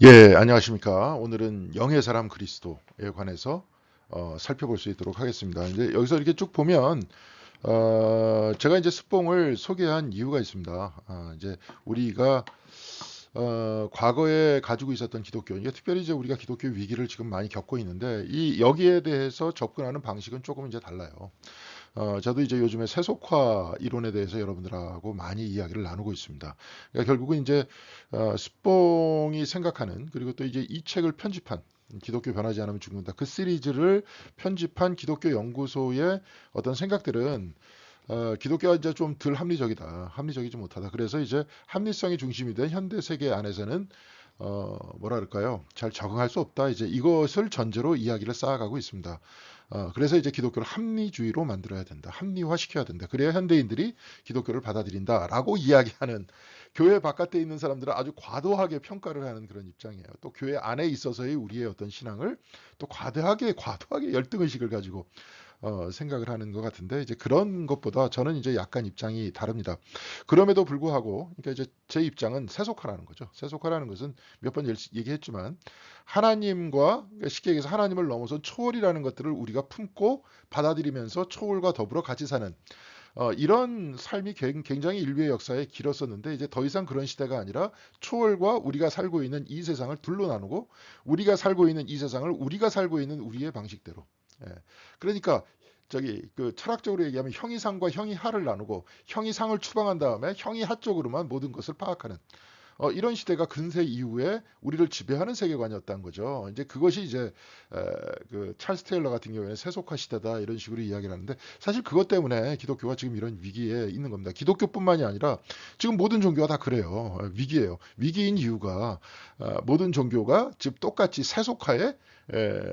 예, 안녕하십니까. 오늘은 영의 사람 그리스도에 관해서 살펴볼 수 있도록 하겠습니다. 이제 여기서 이렇게 쭉 보면 제가 이제 스뽕을 소개한 이유가 있습니다. 이제 우리가 과거에 가지고 있었던 기독교, 이게 특별히 이제 우리가 기독교 위기를 지금 많이 겪고 있는데 이 여기에 대해서 접근하는 방식은 조금 이제 달라요. 저도 이제 요즘에 세속화 이론에 대해서 여러분들하고 많이 이야기를 나누고 있습니다. 그러니까 결국은 이제 스뽕이 생각하는, 그리고 또 이제 이 책을 편집한 기독교 변하지 않으면 죽는다, 그 시리즈를 편집한 기독교 연구소의 어떤 생각들은 기독교가 이제 좀 덜 합리적이다, 합리적이지 못하다. 그래서 이제 합리성이 중심이 된 현대 세계 안에서는 뭐라 그럴까요? 잘 적응할 수 없다. 이제 이것을 전제로 이야기를 쌓아가고 있습니다. 그래서 이제 기독교를 합리주의로 만들어야 된다. 합리화시켜야 된다. 그래야 현대인들이 기독교를 받아들인다라고 이야기하는, 교회 바깥에 있는 사람들은 아주 과도하게 평가를 하는 그런 입장이에요. 또 교회 안에 있어서의 우리의 어떤 신앙을 또 과도하게 열등의식을 가지고 생각을 하는 것 같은데, 이제 그런 것보다 저는 이제 약간 입장이 다릅니다. 그럼에도 불구하고, 그러니까 이제 제 입장은 세속화라는 거죠. 세속화라는 것은 몇 번 얘기했지만 하나님과, 그러니까 쉽게 얘기해서 하나님을 넘어선 초월이라는 것들을 우리가 품고 받아들이면서 초월과 더불어 같이 사는 이런 삶이 굉장히 인류의 역사에 길었었는데, 이제 더 이상 그런 시대가 아니라 초월과 우리가 살고 있는 이 세상을 둘로 나누고, 우리가 살고 있는 이 세상을 우리가 살고 있는 우리의 방식대로. 예. 그러니까 저기 그 철학적으로 얘기하면 형이 상과 형이 하를 나누고, 형이 상을 추방한 다음에 형이 하 쪽으로만 모든 것을 파악하는 이런 시대가 근세 이후에 우리를 지배하는 세계관이었다는 거죠. 이제 그것이 이제 그 찰스 테일러 같은 경우에는 세속화 시대다 이런 식으로 이야기를 하는데, 사실 그것 때문에 기독교가 지금 이런 위기에 있는 겁니다. 기독교뿐만이 아니라 지금 모든 종교가 다 그래요. 위기예요. 위기인 이유가 모든 종교가 지금 똑같이 세속화에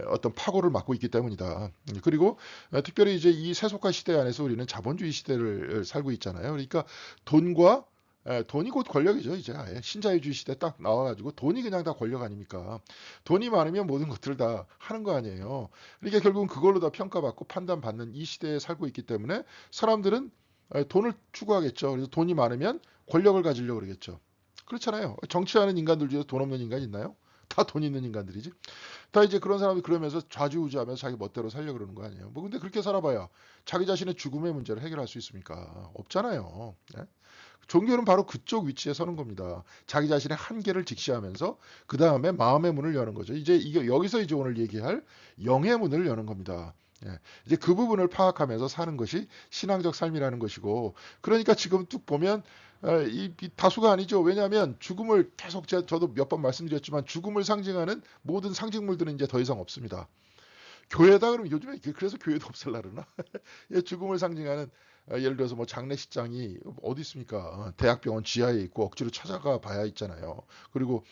어떤 파고를 맞고 있기 때문이다. 그리고 특별히 이제 이 세속화 시대 안에서 우리는 자본주의 시대를 살고 있잖아요. 그러니까 돈과 돈이 곧 권력이죠. 이제 아예 신자유주의 시대 딱 나와가지고 돈이 그냥 다 권력 아닙니까? 돈이 많으면 모든 것들을 다 하는 거 아니에요. 그러니까 결국은 그걸로 다 평가받고 판단받는 이 시대에 살고 있기 때문에 사람들은 돈을 추구하겠죠. 그래서 돈이 많으면 권력을 가지려고 그러겠죠. 그렇잖아요. 정치하는 인간들 중에서 돈 없는 인간 있나요? 다 돈 있는 인간들이지. 다 이제 그런 사람이 그러면서 좌지우지하면서 자기 멋대로 살려고 그러는 거 아니에요. 뭐 근데 그렇게 살아봐야 자기 자신의 죽음의 문제를 해결할 수 있습니까? 없잖아요. 예? 종교는 바로 그쪽 위치에 서는 겁니다. 자기 자신의 한계를 직시하면서 그 다음에 마음의 문을 여는 거죠. 이제 이게 여기서 이제 오늘 얘기할 영의 문을 여는 겁니다. 예, 이제 그 부분을 파악하면서 사는 것이 신앙적 삶이라는 것이고, 그러니까 지금 뚝 보면 이 다수가 아니죠. 왜냐하면 죽음을 계속 저도 몇 번 말씀드렸지만 죽음을 상징하는 모든 상징물들은 이제 더 이상 없습니다. 교회다 그러면 요즘에 그래서 교회도 없앨라 그러나? 예, 죽음을 상징하는 예를 들어서 뭐 장례식장이 어디 있습니까? 대학병원 지하에 있고 억지로 찾아가 봐야 있잖아요. 그리고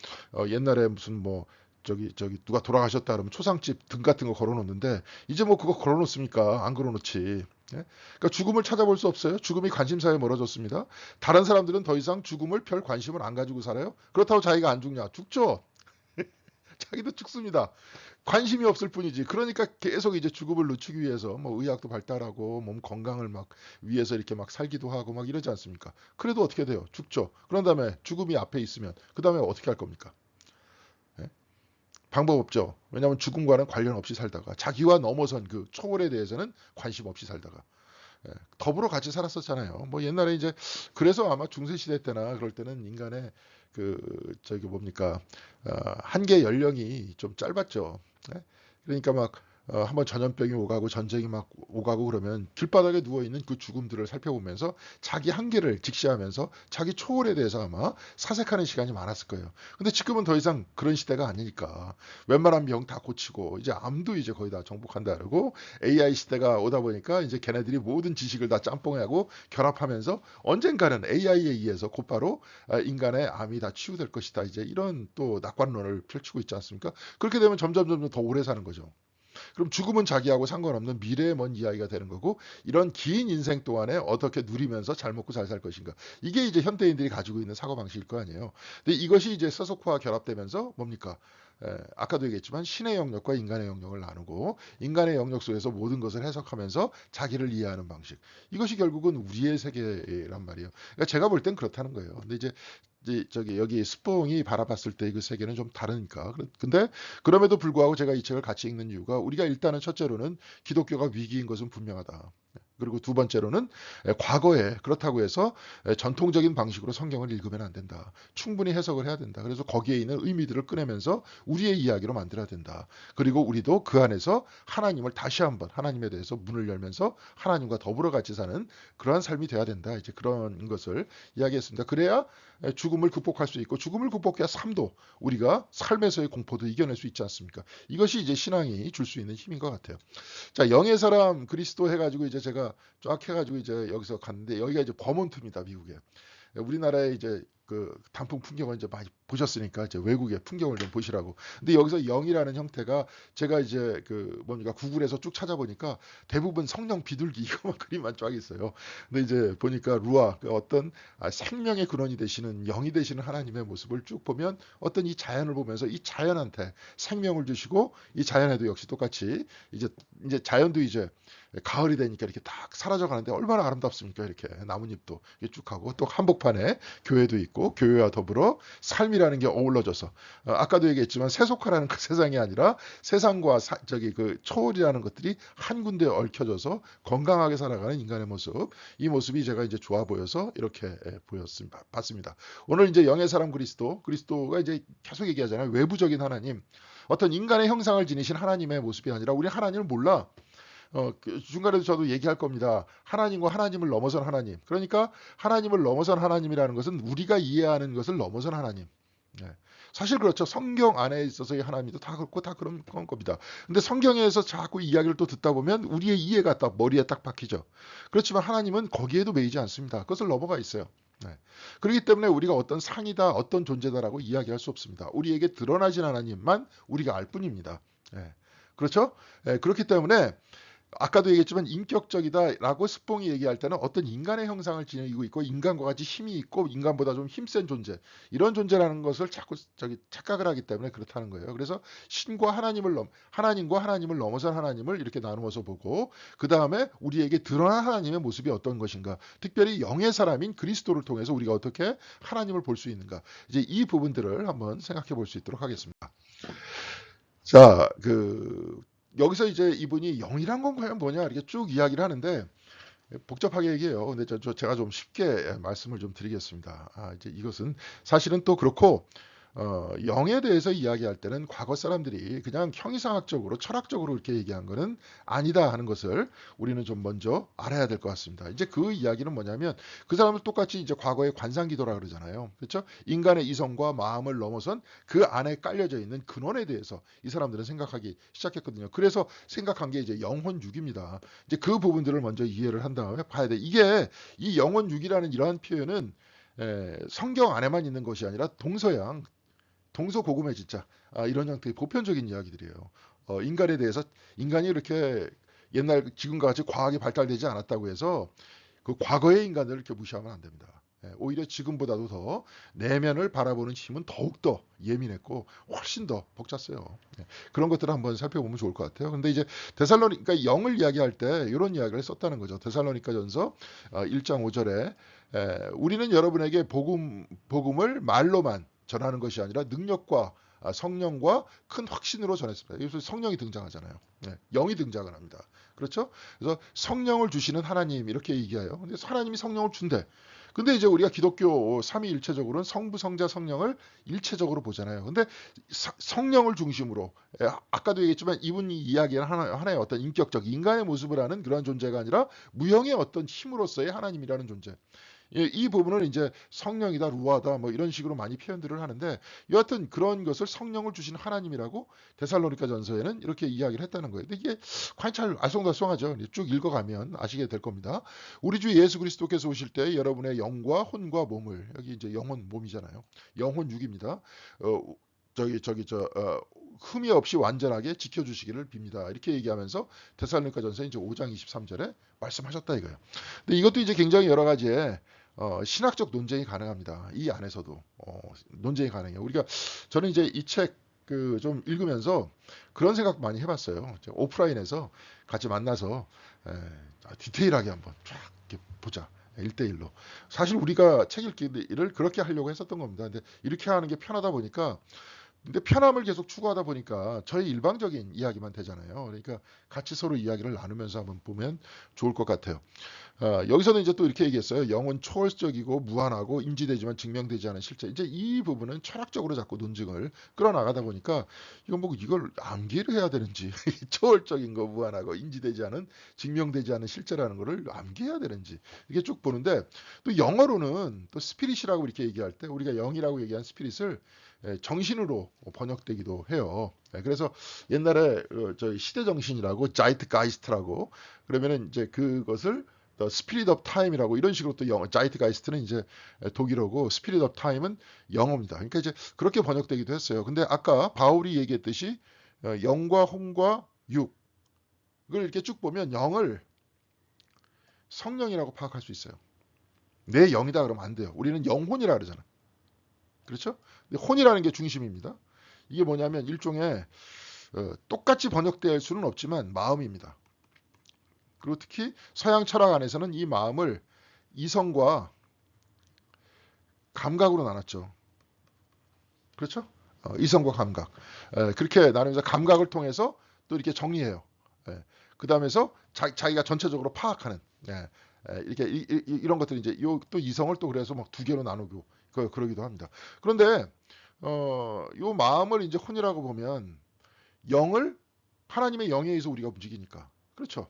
옛날에 무슨 뭐 저기 누가 돌아가셨다 그러면 초상집 등 같은 거 걸어놓는데 이제 뭐 그거 걸어놓습니까? 안 걸어놓지. 예? 그러니까 죽음을 찾아볼 수 없어요. 죽음이 관심사에 멀어졌습니다. 다른 사람들은 더 이상 죽음을 별 관심을 안 가지고 살아요. 그렇다고 자기가 안 죽냐? 죽죠. 자기도 죽습니다. 관심이 없을 뿐이지. 그러니까 계속 이제 죽음을 늦추기 위해서 뭐 의학도 발달하고 몸 건강을 막 위해서 이렇게 막 살기도 하고 막 이러지 않습니까? 그래도 어떻게 돼요? 죽죠. 그런 다음에 죽음이 앞에 있으면 그 다음에 어떻게 할 겁니까? 예? 방법 없죠. 왜냐하면 죽음과는 관련 없이 살다가 자기와 넘어선 그 초월에 대해서는 관심 없이 살다가 더불어 같이 살았었잖아요. 뭐 옛날에 이제 그래서 아마 중세 시대 때나 그럴 때는 인간의 그 저기 뭡니까 한계 연령이 좀 짧았죠. 예? 그러니까 막 한번 전염병이 오가고 전쟁이 막 오가고 그러면 길바닥에 누워 있는 그 죽음들을 살펴보면서 자기 한계를 직시하면서 자기 초월에 대해서 아마 사색하는 시간이 많았을 거예요. 근데 지금은 더 이상 그런 시대가 아니니까 웬만한 병 다 고치고 이제 암도 이제 거의 다 정복한다 그러고, AI 시대가 오다 보니까 이제 걔네들이 모든 지식을 다 짬뽕하고 결합하면서 언젠가는 AI에 의해서 곧바로 인간의 암이 다 치유될 것이다. 이제 이런 또 낙관론을 펼치고 있지 않습니까? 그렇게 되면 점점 더 오래 사는 거죠. 그럼 죽음은 자기하고 상관없는 미래의 먼 이야기가 되는 거고, 이런 긴 인생 동안에 어떻게 누리면서 잘 먹고 잘 살 것인가. 이게 이제 현대인들이 가지고 있는 사고방식일 거 아니에요. 근데 이것이 이제 서속화와 결합되면서 뭡니까? 아까도 얘기했지만 신의 영역과 인간의 영역을 나누고 인간의 영역 속에서 모든 것을 해석하면서 자기를 이해하는 방식. 이것이 결국은 우리의 세계란 말이에요. 그러니까 제가 볼 땐 그렇다는 거예요. 근데 이제 이제 저기 여기 스뽕이 바라봤을 때 그 세계는 좀 다르니까. 근데 그럼에도 불구하고 제가 이 책을 같이 읽는 이유가 우리가 일단은 첫째로는 기독교가 위기인 것은 분명하다. 그리고 두 번째로는 과거에 그렇다고 해서 전통적인 방식으로 성경을 읽으면 안 된다. 충분히 해석을 해야 된다. 그래서 거기에 있는 의미들을 꺼내면서 우리의 이야기로 만들어야 된다. 그리고 우리도 그 안에서 하나님을 다시 한번 하나님에 대해서 문을 열면서 하나님과 더불어 같이 사는 그러한 삶이 돼야 된다. 이제 그런 것을 이야기했습니다. 그래야 죽음을 극복할 수 있고 죽음을 극복해야 삶도 우리가 삶에서의 공포도 이겨낼 수 있지 않습니까? 이것이 이제 신앙이 줄 수 있는 힘인 것 같아요. 자, 영의 사람 그리스도 해가지고 이제 제가 쫙 해가지고 이제 여기서 갔는데 여기가 이제 버몬트입니다, 미국에. 우리나라에 이제 그 단풍 풍경을 이제 많이 보셨으니까 이제 외국의 풍경을 좀 보시라고. 근데 여기서 영이라는 형태가 제가 이제 그 뭡니까 구글에서 쭉 찾아보니까 대부분 성령 비둘기 이거만 그림만 쫙 있어요. 근데 이제 보니까 루아 그 어떤 생명의 근원이 되시는 영이 되시는 하나님의 모습을 쭉 보면 어떤 이 자연을 보면서 이 자연한테 생명을 주시고 이 자연에도 역시 똑같이 이제 자연도 이제 가을이 되니까 이렇게 딱 사라져 가는데 얼마나 아름답습니까? 이렇게 나뭇잎도 이렇게 쭉 하고 또 한복판에 교회도 있고 교회와 더불어 삶이라는 게 어우러져서 아까도 얘기했지만 세속화라는 그 세상이 아니라 세상과 저기 그 초월이라는 것들이 한 군데에 얽혀져서 건강하게 살아가는 인간의 모습 이 모습이 제가 이제 좋아 보여서 이렇게 보였습니다. 봤습니다. 오늘 이제 영의 사람 그리스도가 이제 계속 얘기하잖아요. 외부적인 하나님 어떤 인간의 형상을 지니신 하나님의 모습이 아니라 우리 하나님을 몰라. 그 중간에도 저도 얘기할 겁니다. 하나님과 하나님을 넘어선 하나님. 그러니까 하나님을 넘어선 하나님이라는 것은 우리가 이해하는 것을 넘어선 하나님. 네. 사실 그렇죠. 성경 안에 있어서의 하나님도 다 그렇고 다 그런 겁니다. 근데 성경에서 자꾸 이야기를 또 듣다 보면 우리의 이해가 딱 머리에 딱 박히죠. 그렇지만 하나님은 거기에도 매이지 않습니다. 그것을 넘어가 있어요. 네. 그렇기 때문에 우리가 어떤 상이다, 어떤 존재다라고 이야기할 수 없습니다. 우리에게 드러나진 하나님만 우리가 알 뿐입니다. 네. 그렇죠? 네. 그렇기 때문에 아까도 얘기했지만 인격적이다라고 스뽕이 얘기할 때는 어떤 인간의 형상을 지니고 있고 인간과 같이 힘이 있고 인간보다 좀 힘센 존재 이런 존재라는 것을 자꾸 저기 착각을 하기 때문에 그렇다는 거예요. 그래서 신과 하나님과 하나님을 넘어선 하나님을 이렇게 나누어서 보고 그 다음에 우리에게 드러난 하나님의 모습이 어떤 것인가, 특별히 영의 사람인 그리스도를 통해서 우리가 어떻게 하나님을 볼 수 있는가, 이제 이 부분들을 한번 생각해 볼 수 있도록 하겠습니다. 자, 여기서 이제 이분이 영이란 건 과연 뭐냐 이렇게 쭉 이야기를 하는데 복잡하게 얘기해요. 근데 제가 좀 쉽게 말씀을 좀 드리겠습니다. 이제 이것은 사실은 또 그렇고 영에 대해서 이야기할 때는 과거 사람들이 그냥 형이상학적으로 철학적으로 이렇게 얘기한 거는 아니다 하는 것을 우리는 좀 먼저 알아야 될 것 같습니다. 이제 그 이야기는 뭐냐면 그 사람은 똑같이 이제 과거의 관상기도라 그러잖아요. 그렇죠? 인간의 이성과 마음을 넘어선 그 안에 깔려져 있는 근원에 대해서 이 사람들은 생각하기 시작했거든요. 그래서 생각한 게 이제 영혼육입니다. 이제 그 부분들을 먼저 이해를 한 다음에 봐야 돼. 이게 이 영혼육이라는 이러한 표현은 성경 안에만 있는 것이 아니라 동서양 동서고금의 진짜 이런 형태의 보편적인 이야기들이에요. 인간에 대해서 인간이 이렇게 옛날 지금과 같이 과학이 발달되지 않았다고 해서 그 과거의 인간들을 이렇게 무시하면 안 됩니다. 오히려 지금보다도 더 내면을 바라보는 힘은 더욱더 예민했고 훨씬 더 벅찼어요. 그런 것들을 한번 살펴보면 좋을 것 같아요. 근데 이제 그러니까 영을 이야기할 때 이런 이야기를 썼다는 거죠. 데살로니가전서 1장 5절에 우리는 여러분에게 복음을 말로만 전하는 것이 아니라 능력과 성령과 큰 확신으로 전했습니다. 여기서 성령이 등장하잖아요. 영이 등장을 합니다. 그렇죠? 그래서 성령을 주시는 하나님 이렇게 얘기해요. 근데 하나님이 성령을 준대. 근데 이제 우리가 기독교 삼위일체적으로는 성부, 성자, 성령을 일체적으로 보잖아요. 근데 성령을 중심으로 아까도 얘기했지만 이분이 이야기하는 하나의 어떤 인격적 인간의 모습을 하는 그러한 존재가 아니라 무형의 어떤 힘으로서의 하나님이라는 존재. 이 부분을 이제 성령이다, 루아다, 뭐 이런 식으로 많이 표현들을 하는데 여하튼 그런 것을 성령을 주신 하나님이라고 데살로니가 전서에는 이렇게 이야기를 했다는 거예요. 근데 이게 과연 잘 알쏭달쏭하죠. 쭉 읽어가면 아시게 될 겁니다. 우리 주 예수 그리스도께서 오실 때 여러분의 영과 혼과 몸을 여기 이제 영혼 몸이잖아요. 영혼 육입니다. 흠이 없이 완전하게 지켜주시기를 빕니다. 이렇게 얘기하면서 데살로니가 전서 이제 5장 23절에 말씀하셨다 이거예요. 근데 이것도 이제 굉장히 여러 가지의 신학적 논쟁이 가능합니다. 이 안에서도 논쟁이 가능해요. 저는 이제 이 책 좀 읽으면서 그런 생각 많이 해봤어요. 오프라인에서 같이 만나서 디테일하게 한번 쫙 이렇게 보자. 1대1로. 사실 우리가 책 읽기를 그렇게 하려고 했었던 겁니다. 근데 이렇게 하는 게 편하다 보니까, 근데 편함을 계속 추구하다 보니까 저희 일방적인 이야기만 되잖아요. 그러니까 같이 서로 이야기를 나누면서 한번 보면 좋을 것 같아요. 여기서는 이제 또 이렇게 얘기했어요. 영은 초월적이고 무한하고 인지되지만 증명되지 않은 실제. 이제 이 부분은 철학적으로 자꾸 논증을 끌어나가다 보니까 이건 뭐 이걸 암기를 해야 되는지 초월적인 거 무한하고 인지되지 않은 증명되지 않은 실제라는 거를 암기해야 되는지 이게 쭉 보는데, 또 영어로는 또 스피릿이라고 이렇게 얘기할 때 우리가 영이라고 얘기한 스피릿을 정신으로 번역되기도 해요. 그래서 옛날에 저희 시대 정신이라고 자이트가이스트라고, 그러면은 이제 그것을 The Spirit of Time이라고 이런 식으로 또 영어, 자이트가이스트는 이제 독일어고 Spirit of Time은 영어입니다. 그러니까 이제 그렇게 번역되기도 했어요. 근데 아까 바울이 얘기했듯이 영과 혼과 육을 이렇게 쭉 보면 영을 성령이라고 파악할 수 있어요. 내 영이다 그러면 안 돼요. 우리는 영혼이라 그러잖아. 그렇죠? 근데 혼이라는 게 중심입니다. 이게 뭐냐면 일종의 똑같이 번역될 수는 없지만 마음입니다. 그리고 특히 서양 철학 안에서는 이 마음을 이성과 감각으로 나눴죠. 그렇죠? 이성과 감각. 그렇게 나누면서 감각을 통해서 또 이렇게 정리해요. 그 다음에서 자기가 전체적으로 파악하는. 이렇게 이런 것들이 이제 또 이성을 또 그래서 막 두 개로 나누고 그러기도 합니다. 그런데 요 마음을 이제 혼이라고 보면 영을 하나님의 영에 의해서 우리가 움직이니까. 그렇죠?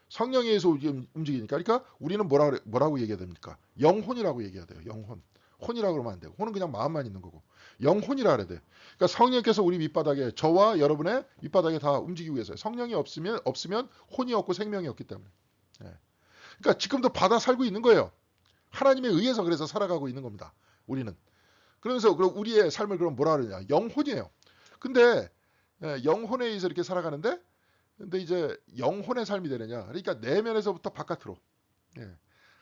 성령에 의해서 움직이니까. 그러니까 우리는 뭐라고 얘기해야 됩니까? 영혼이라고 얘기해야 돼요. 영혼. 혼이라고 그러면 안 되고. 혼은 그냥 마음만 있는 거고. 영혼이라 그래야 돼. 그러니까 성령께서 우리 밑바닥에, 저와 여러분의 밑바닥에 다 움직이고 계세요. 성령이 없으면 혼이 없고 생명이 없기 때문에. 그러니까 지금도 받아 살고 있는 거예요. 하나님에 의해서 그래서 살아가고 있는 겁니다. 우리는. 그러면서 그럼 우리의 삶을 그럼 뭐라 그러냐? 영혼이에요. 근데 영혼에 의해서 이렇게 살아가는데, 근데 이제 영혼의 삶이 되느냐? 그러니까 내면에서부터 바깥으로.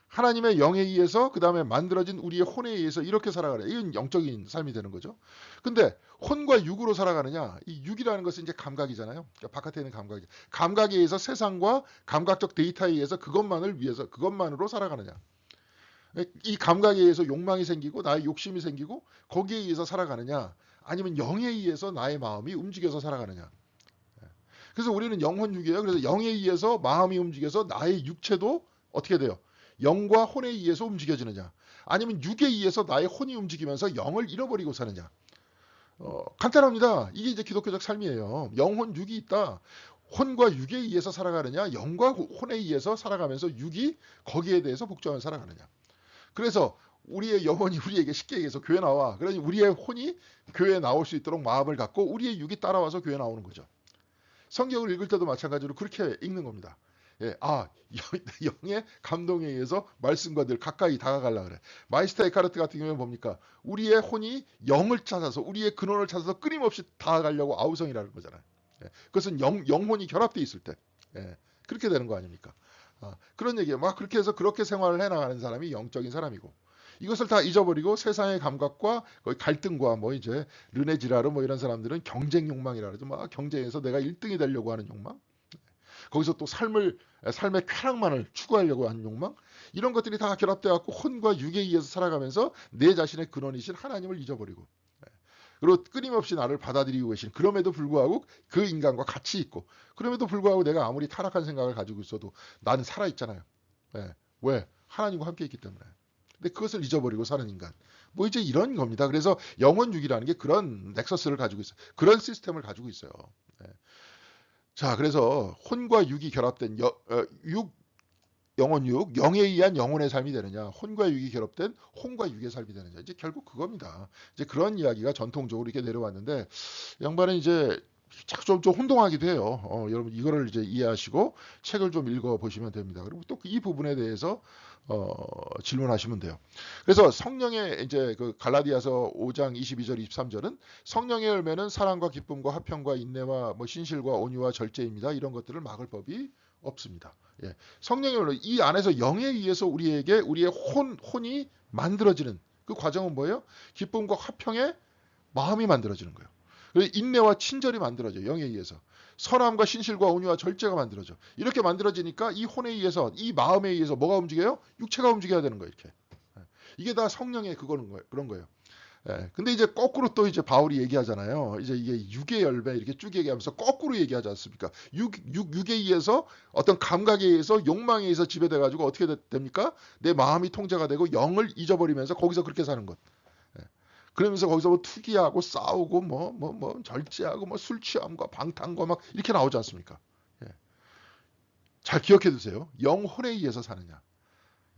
하나님의 영에 의해서 그 다음에 만들어진 우리의 혼에 의해서 이렇게 살아가래. 이건 영적인 삶이 되는 거죠. 근데 혼과 육으로 살아가느냐? 이 육이라는 것은 이제 감각이잖아요. 그러니까 바깥에 있는 감각이. 감각에 의해서 세상과 감각적 데이터에 의해서 그것만으로 살아가느냐? 이 감각에 의해서 욕망이 생기고 나의 욕심이 생기고 거기에 의해서 살아가느냐? 아니면 영에 의해서 나의 마음이 움직여서 살아가느냐? 그래서 우리는 영혼육이에요. 그래서 영에 의해서 마음이 움직여서 나의 육체도 어떻게 돼요? 영과 혼에 의해서 움직여지느냐? 아니면 육에 의해서 나의 혼이 움직이면서 영을 잃어버리고 사느냐? 간단합니다. 이게 이제 기독교적 삶이에요. 영혼, 육이 있다. 혼과 육에 의해서 살아가느냐? 영과 혼에 의해서 살아가면서 육이 거기에 대해서 복종하며 살아가느냐? 그래서 우리의 영혼이 우리에게 쉽게 얘기해서 교회 나와. 그러니 우리의 혼이 교회에 나올 수 있도록 마음을 갖고 우리의 육이 따라와서 교회 나오는 거죠. 성경을 읽을 때도 마찬가지로 그렇게 읽는 겁니다. 영의 감동에 의해서 말씀과 늘 가까이 다가가려고 그래. 마이스터 에카르트 같은 경우는 뭡니까? 우리의 혼이 영을 찾아서, 우리의 근원을 찾아서 끊임없이 다가가려고 아우성이라는 거잖아요. 그것은 영혼이 결합되어 있을 때. 그렇게 되는 거 아닙니까? 그런 얘기예요. 막 그렇게 해서 그렇게 생활을 해나가는 사람이 영적인 사람이고, 이것을 다 잊어버리고 세상의 감각과 거의 갈등과 뭐 이제 르네지라르 뭐 이런 사람들은 경쟁 욕망이라 그러죠. 막 경쟁에서 내가 1등이 되려고 하는 욕망. 거기서 또 삶의 쾌락만을 추구하려고 하는 욕망. 이런 것들이 다 결합돼 갖고 혼과 육에 의해서 살아가면서 내 자신의 근원이신 하나님을 잊어버리고, 그리고 끊임없이 나를 받아들이고 계신, 그럼에도 불구하고 그 인간과 같이 있고, 그럼에도 불구하고 내가 아무리 타락한 생각을 가지고 있어도 나는 살아있잖아요. 왜? 하나님과 함께 있기 때문에. 근데 그것을 잊어버리고 사는 인간. 뭐 이제 이런 겁니다. 그래서 영혼육이라는 게 그런 넥서스를 가지고 있어요. 그런 시스템을 가지고 있어요. 자, 그래서 혼과 육이 결합된 영혼육, 영에 의한 영혼의 삶이 되느냐, 혼과 육이 결합된 혼과 육의 삶이 되느냐. 이제 결국 그겁니다. 이제 그런 이야기가 전통적으로 이렇게 내려왔는데, 양반은 이제 좀 혼동하기도 해요. 여러분 이거를 이제 이해하시고 책을 좀 읽어 보시면 됩니다. 그리고 또 이 부분에 대해서 질문하시면 돼요. 그래서 성령의 이제 그 갈라디아서 5장 22절 23절은 성령의 열매는 사랑과 기쁨과 화평과 인내와 뭐 신실과 온유와 절제입니다. 이런 것들을 막을 법이 없습니다. 성령의 열매, 이 안에서 영에 의해서 우리에게 우리의 혼이 만들어지는 그 과정은 뭐예요? 기쁨과 화평의 마음이 만들어지는 거예요. 그래서 인내와 친절이 만들어져. 영에 의해서. 선함과 신실과 온유와 절제가 만들어져. 이렇게 만들어지니까 이 혼에 의해서, 이 마음에 의해서 뭐가 움직여요? 육체가 움직여야 되는 거예요. 이렇게. 이게 다 성령의 그런 거예요. 예. 근데 이제 거꾸로 또 이제 바울이 얘기하잖아요. 이제 이게 육의 열매 이렇게 쭉 얘기하면서 거꾸로 얘기하지 않습니까? 육에 의해서 어떤 감각에 의해서 욕망에 의해서 지배돼 가지고 어떻게 됩니까? 내 마음이 통제가 되고 영을 잊어버리면서 거기서 그렇게 사는 것. 예. 그러면서 거기서 뭐 투기하고 싸우고 뭐 절제하고 뭐 술 취함과 방탕과 막 이렇게 나오지 않습니까? 예. 잘 기억해 두세요. 영혼에 의해서 사느냐,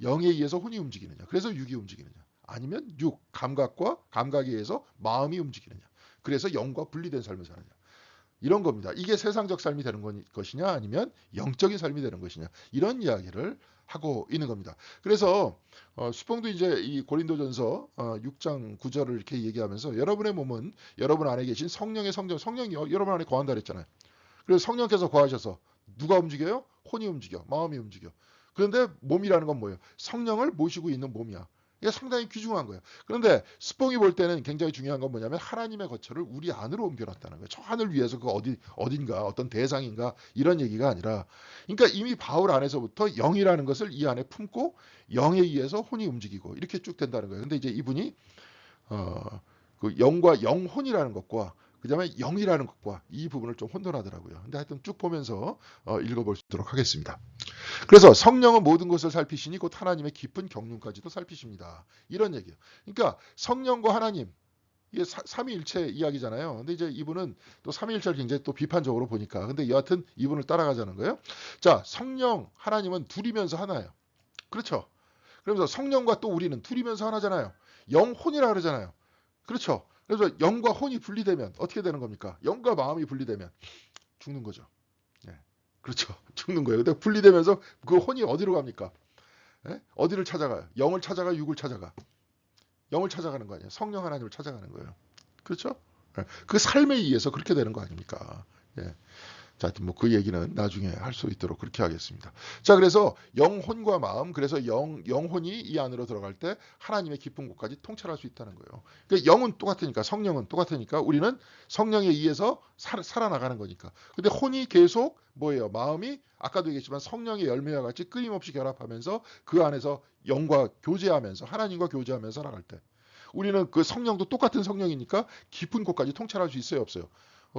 영에 의해서 혼이 움직이느냐. 그래서 육이 움직이느냐. 아니면 육, 감각에 의해서 마음이 움직이느냐. 그래서 영과 분리된 삶을 사느냐. 이런 겁니다. 이게 세상적 삶이 되는 것이냐 아니면 영적인 삶이 되는 것이냐. 이런 이야기를 하고 있는 겁니다. 그래서 수봉도 이제 이 고린도전서 6장 9절을 이렇게 얘기하면서 여러분의 몸은 여러분 안에 계신 성령의 성전, 성령이 여러분 안에 거한다 그랬잖아요. 그래서 성령께서 거하셔서 누가 움직여요? 혼이 움직여, 마음이 움직여. 그런데 몸이라는 건 뭐예요? 성령을 모시고 있는 몸이야. 이게 상당히 귀중한 거예요. 그런데 스뽕이 볼 때는 굉장히 중요한 건 뭐냐면 하나님의 거처를 우리 안으로 옮겨놨다는 거예요. 저 하늘 위에서 그 어딘가 어떤 대상인가 이런 얘기가 아니라, 그러니까 이미 바울 안에서부터 영이라는 것을 이 안에 품고 영에 의해서 혼이 움직이고 이렇게 쭉 된다는 거예요. 근데 이제 이분이 그 영과 영혼이라는 것과 그다음에 영이라는 것과 이 부분을 좀 혼돈하더라고요. 근데 하여튼 쭉 보면서 읽어볼 수 있도록 하겠습니다. 그래서 성령은 모든 것을 살피시니 곧 하나님의 깊은 경륜까지도 살피십니다. 이런 얘기예요. 그러니까 성령과 하나님, 이게 삼위일체 이야기잖아요. 근데 이제 이분은 또 삼위일체를 굉장히 또 비판적으로 보니까, 근데 여하튼 이분을 따라가자는 거예요. 자, 성령, 하나님은 둘이면서 하나예요. 그렇죠? 그러면서 성령과 또 우리는 둘이면서 하나잖아요. 영혼이라 그러잖아요. 그렇죠? 그래서 영과 혼이 분리되면 어떻게 되는 겁니까? 영과 마음이 분리되면 죽는 거죠. 예. 그렇죠. 죽는 거예요. 근데 분리되면서 그 혼이 어디로 갑니까? 예? 어디를 찾아가요? 영을 찾아가, 육을 찾아가. 영을 찾아가는 거 아니에요. 성령 하나님을 찾아가는 거예요. 그렇죠? 예. 그 삶에 의해서 그렇게 되는 거 아닙니까? 예. 자, 뭐 그 얘기는 나중에 할 수 있도록 그렇게 하겠습니다. 자, 그래서 영혼과 마음, 그래서 영혼이 이 안으로 들어갈 때 하나님의 깊은 곳까지 통찰할 수 있다는 거예요. 그러니까 영은 똑같으니까, 성령은 똑같으니까 우리는 성령에 의해서 살아나가는 거니까. 근데 혼이 계속 뭐예요? 마음이 아까도 얘기했지만 성령의 열매와 같이 끊임없이 결합하면서 그 안에서 영과 교제하면서 하나님과 교제하면서 나갈 때 우리는 그 성령도 똑같은 성령이니까 깊은 곳까지 통찰할 수 있어요, 없어요?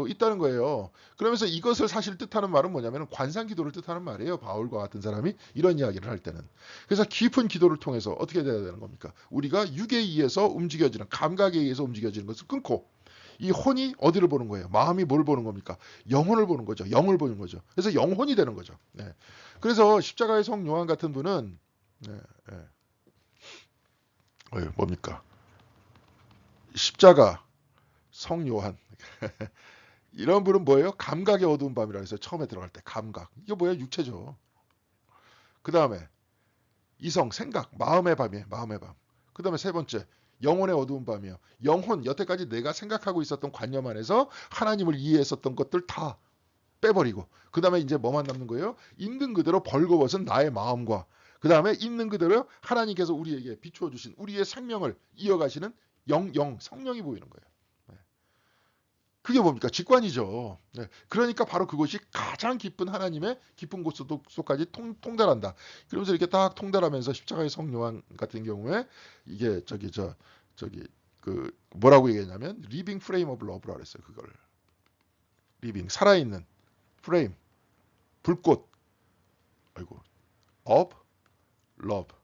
있다는 거예요. 그러면서 이것을 사실 뜻하는 말은 뭐냐면 관상 기도를 뜻하는 말이에요. 바울과 같은 사람이 이런 이야기를 할 때는. 그래서 깊은 기도를 통해서 어떻게 돼야 되는 겁니까? 우리가 육에 의해서 움직여지는, 감각에 의해서 움직여지는 것을 끊고 이 혼이 어디를 보는 거예요? 마음이 뭘 보는 겁니까? 영혼을 보는 거죠. 영을 보는 거죠. 그래서 영혼이 되는 거죠. 네. 그래서 십자가의 성 요한 같은 분은 네, 네. 뭡니까? 십자가 성 요한 이런 분은 뭐예요? 감각의 어두운 밤이라 해서 처음에 들어갈 때 감각. 이게 뭐예요? 육체죠. 그 다음에 이성, 생각, 마음의 밤이에요. 마음의 밤. 그 다음에 세 번째, 영혼의 어두운 밤이에요. 영혼, 여태까지 내가 생각하고 있었던 관념 안에서 하나님을 이해했었던 것들 다 빼버리고, 그 다음에 이제 뭐만 남는 거예요? 있는 그대로 벌거벗은 나의 마음과, 그 다음에 있는 그대로 하나님께서 우리에게 비추어 주신 우리의 생명을 이어가시는 성령이 보이는 거예요. 그게 뭡니까? 직관이죠. 네. 그러니까 바로 그것이 가장 깊은 하나님의 깊은 곳까지 통달한다. 그러면서 이렇게 딱 통달하면서 십자가의 성 요한 같은 경우에 이게 저기 그 뭐라고 얘기했냐면 리빙 프레임 오브 러브라 그랬어요. 그걸 리빙 살아있는 프레임 불꽃 아이고 of love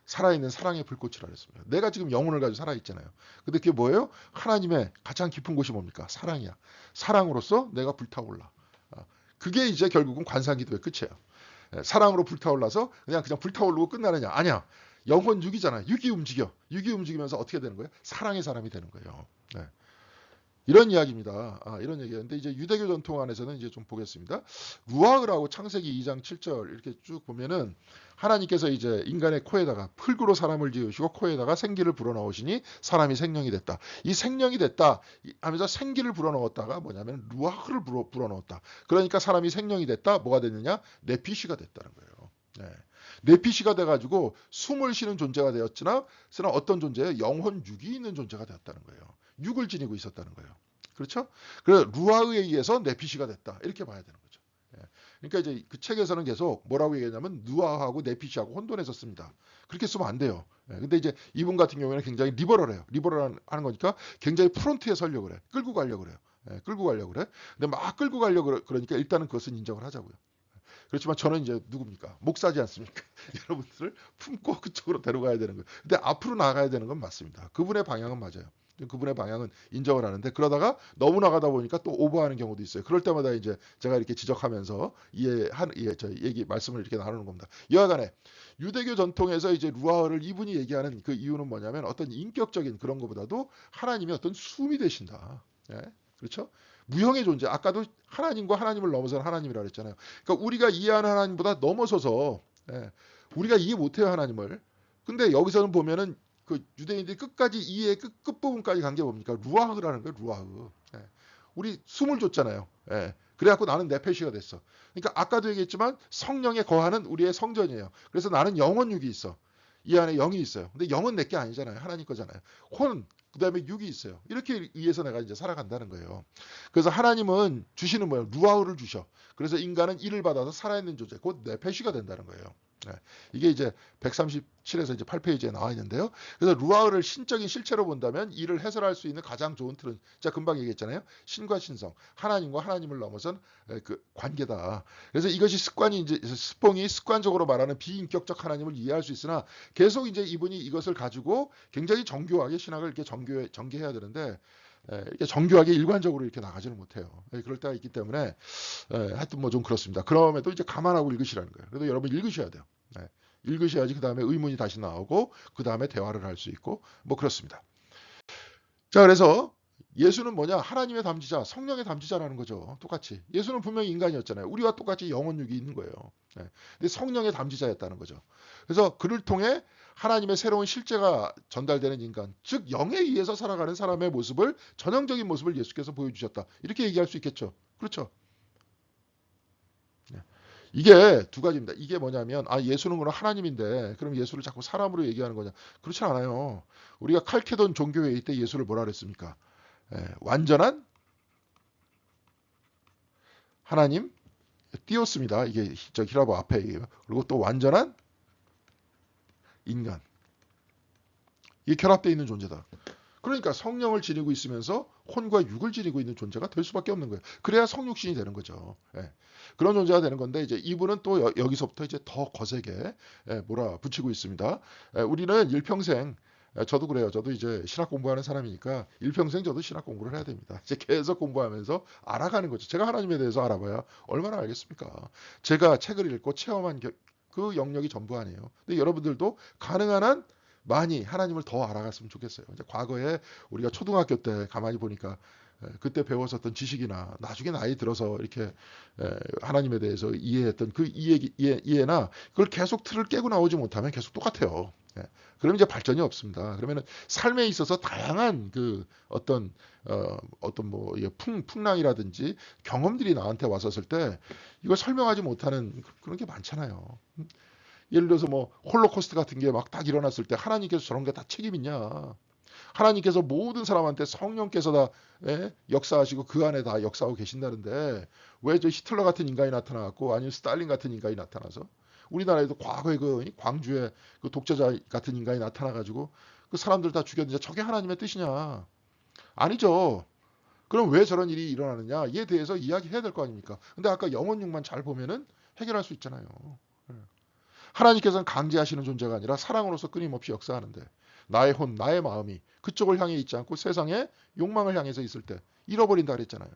살아있는 사랑의 불꽃이라 그랬습니다. 내가 지금 영혼을 가지고 살아있잖아요. 근데 그게 뭐예요? 하나님의 가장 깊은 곳이 뭡니까? 사랑이야. 사랑으로서 내가 불타올라. 그게 이제 결국은 관상기도의 끝이에요. 사랑으로 불타올라서 그냥 불타오르고 끝나느냐? 아니야. 영혼 육이잖아요. 육이 움직여. 육이 움직이면서 어떻게 되는 거예요? 사랑의 사람이 되는 거예요. 네. 이런 이야기입니다. 이런 얘기인데 이제 유대교 전통 안에서는 이제 좀 보겠습니다. 루아흐라고 창세기 2장 7절 이렇게 쭉 보면은 하나님께서 이제 인간의 코에다가 흙으로 사람을 지으시고 코에다가 생기를 불어넣으시니 사람이 생명이 됐다. 이 생명이 됐다 하면서 생기를 불어넣었다가 뭐냐면 루아흐를 불어넣었다. 그러니까 사람이 생명이 됐다. 뭐가 됐느냐? 네피시가 됐다는 거예요. 네. 네피시가 돼가지고 숨을 쉬는 존재가 되었으나 어떤 존재예요? 영혼 육이 있는 존재가 되었다는 거예요. 육을 지니고 있었다는 거예요. 그렇죠? 그래 루아에 의해서 네피시가 됐다. 이렇게 봐야 되는 거죠. 예. 그러니까 이제 그 책에서는 계속 뭐라고 얘기하냐면 누아하고 네피시하고 혼돈해서 씁니다. 그렇게 쓰면 안 돼요. 예. 근데 이제 이분 같은 경우에는 굉장히 리버럴해요. 리버럴 하는 거니까 굉장히 프론트에 서려고 그래. 끌고 가려고 그래요. 예, 끌고 가려고 그래. 근데 막 끌고 가려고 그러니까 일단은 그것은 인정을 하자고요. 그렇지만 저는 이제 누굽니까? 목사지 않습니까? 여러분들을 품고 그쪽으로 데려가야 되는 거예요. 근데 앞으로 나가야 되는 건 맞습니다. 그분의 방향은 맞아요. 그분의 방향은 인정을 하는데 그러다가 너무 나가다 보니까 또 오버하는 경우도 있어요. 그럴 때마다 이제 제가 이렇게 지적하면서 저 얘기 말씀을 이렇게 나누는 겁니다. 여하간에 유대교 전통에서 이제 루아를 이분이 얘기하는 그 이유는 뭐냐면 어떤 인격적인 그런 것보다도 하나님의 어떤 숨이 되신다. 예? 그렇죠? 무형의 존재. 아까도 하나님과 하나님을 넘어서는 하나님이라 그랬잖아요. 그러니까 우리가 이해하는 하나님보다 넘어서서 예, 우리가 이해 못해요 하나님을. 근데 여기서는 보면은 그 유대인들이 끝까지 이해의 끝부분까지 간 게 뭡니까? 루아흐라는 거예요. 루아흐. 예. 우리 숨을 줬잖아요. 예. 그래갖고 나는 네페시가 됐어. 그러니까 아까도 얘기했지만 성령에 거하는 우리의 성전이에요. 그래서 나는 영혼육이 있어. 이 안에 영이 있어요. 근데 영은 내 게 아니잖아요. 하나님 거잖아요. 그다음에 육이 있어요. 이렇게 위해서 내가 이제 살아간다는 거예요. 그래서 하나님은 주시는 뭐예요? 루아우를 주셔. 그래서 인간은 이를 받아서 살아있는 존재, 곧 네페시가 된다는 거예요. 네. 이게 이제 137에서 이제 8페이지에 나와 있는데요. 그래서 루아우를 신적인 실체로 본다면 이를 해설할 수 있는 가장 좋은 틀은 제가 금방 얘기했잖아요. 신과 신성, 하나님과 하나님을 넘어선 그 관계다. 그래서 이것이 습관이 이제 스뽕이 습관적으로 말하는 비인격적 하나님을 이해할 수 있으나 계속 이제 이분이 이것을 가지고 굉장히 정교하게 신학을 이렇게 전개해야 되는데 이렇게 정교하게 일관적으로 이렇게 나가지는 못해요. 그럴 때가 있기 때문에 하여튼 뭐 좀 그렇습니다. 그럼에도 이제 감안하고 읽으시라는 거예요. 그래도 여러분 읽으셔야 돼요. 읽으셔야지 그 다음에 의문이 다시 나오고 그 다음에 대화를 할 수 있고 뭐 그렇습니다. 자, 그래서 예수는 뭐냐? 하나님의 담지자, 성령의 담지자라는 거죠. 똑같이. 예수는 분명히 인간이었잖아요. 우리와 똑같이 영혼육이 있는 거예요. 근데 성령의 담지자였다는 거죠. 그래서 그를 통해 하나님의 새로운 실제가 전달되는 인간, 즉 영에 의해서 살아가는 사람의 모습을 전형적인 모습을 예수께서 보여주셨다. 이렇게 얘기할 수 있겠죠. 그렇죠. 이게 두 가지입니다. 이게 뭐냐면 예수는 그럼 하나님인데 그럼 예수를 자꾸 사람으로 얘기하는 거냐? 그렇지 않아요. 우리가 칼케돈 종교회의 때 예수를 뭐라 그랬습니까? 완전한 하나님 띄었습니다. 이게 저 히라보 앞에 얘기해요. 그리고 또 완전한 인간. 이게 결합되어 있는 존재다. 그러니까 성령을 지니고 있으면서 혼과 육을 지니고 있는 존재가 될 수밖에 없는 거예요. 그래야 성육신이 되는 거죠. 그런 존재가 되는 건데 이제 이분은 또 여기서부터 이제 더 거세게 몰아붙이고 있습니다. 우리는 일평생 저도 그래요. 저도 이제 신학 공부하는 사람이니까 일평생 저도 신학 공부를 해야 됩니다. 이제 계속 공부하면서 알아가는 거죠. 제가 하나님에 대해서 알아봐야 얼마나 알겠습니까? 제가 책을 읽고 체험한 그 영역이 전부 아니에요. 근데 여러분들도 가능한 한 많이 하나님을 더 알아갔으면 좋겠어요. 이제 과거에 우리가 초등학교 때 가만히 보니까 그때 배웠었던 지식이나 나중에 나이 들어서 이렇게 하나님에 대해서 이해했던 그 이해나 그걸 계속 틀을 깨고 나오지 못하면 계속 똑같아요. 그러면 이제 발전이 없습니다. 그러면 삶에 있어서 다양한 그 어떤 뭐 풍랑이라든지 경험들이 나한테 왔었을 때 이걸 설명하지 못하는 그런 게 많잖아요. 예를 들어서 뭐 홀로코스트 같은 게 막 딱 일어났을 때 하나님께서 저런 게 다 책임 있냐? 하나님께서 모든 사람한테 성령께서 다 역사하시고 그 안에 다 역사하고 계신다는데 왜 저 히틀러 같은 인간이 나타나고 아니면 스탈린 같은 인간이 나타나서 우리나라에도 과거에 그 광주에 그 독재자 같은 인간이 나타나가지고 그 사람들 다 죽였는데 저게 하나님의 뜻이냐? 아니죠. 그럼 왜 저런 일이 일어나느냐? 에 대해서 이야기해야 될 거 아닙니까? 근데 아까 영혼육만 잘 보면은 해결할 수 있잖아요. 하나님께서는 강제하시는 존재가 아니라 사랑으로서 끊임없이 역사하는데 나의 혼, 나의 마음이 그쪽을 향해 있지 않고 세상의 욕망을 향해서 있을 때 잃어버린다 그랬잖아요.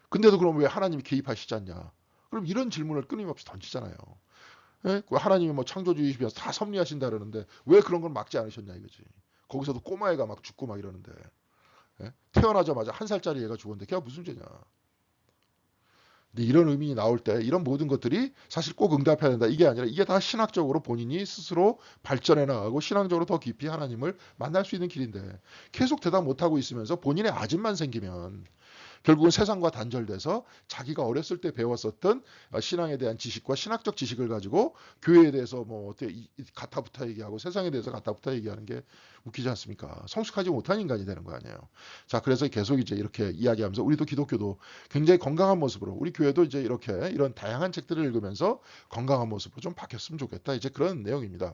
근데도 그럼 왜 하나님이 개입하시지 않냐? 그럼 이런 질문을 끊임없이 던지잖아요. 하나님이 뭐 창조주의시면서 다 섭리하신다 그러는데 왜 그런 걸 막지 않으셨냐 이거지. 거기서도 꼬마애가 막 죽고 막 이러는데 태어나자마자 1살짜리 애가 죽었는데 걔가 무슨 죄냐? 근데 이런 의문이 나올 때 이런 모든 것들이 사실 꼭 응답해야 된다. 이게 아니라 이게 다 신학적으로 본인이 스스로 발전해 나가고 신앙적으로 더 깊이 하나님을 만날 수 있는 길인데 계속 대답 못하고 있으면서 본인의 아집만 생기면 결국은 세상과 단절돼서 자기가 어렸을 때 배웠었던 신앙에 대한 지식과 신학적 지식을 가지고 교회에 대해서 뭐 어떻게 가타부타 얘기하고 세상에 대해서 가타부타 얘기하는 게 웃기지 않습니까? 성숙하지 못한 인간이 되는 거 아니에요. 자, 그래서 계속 이제 이렇게 이야기하면서 우리도 기독교도 굉장히 건강한 모습으로 우리 교회도 이제 이렇게 이런 다양한 책들을 읽으면서 건강한 모습으로 좀 바뀌었으면 좋겠다. 이제 그런 내용입니다.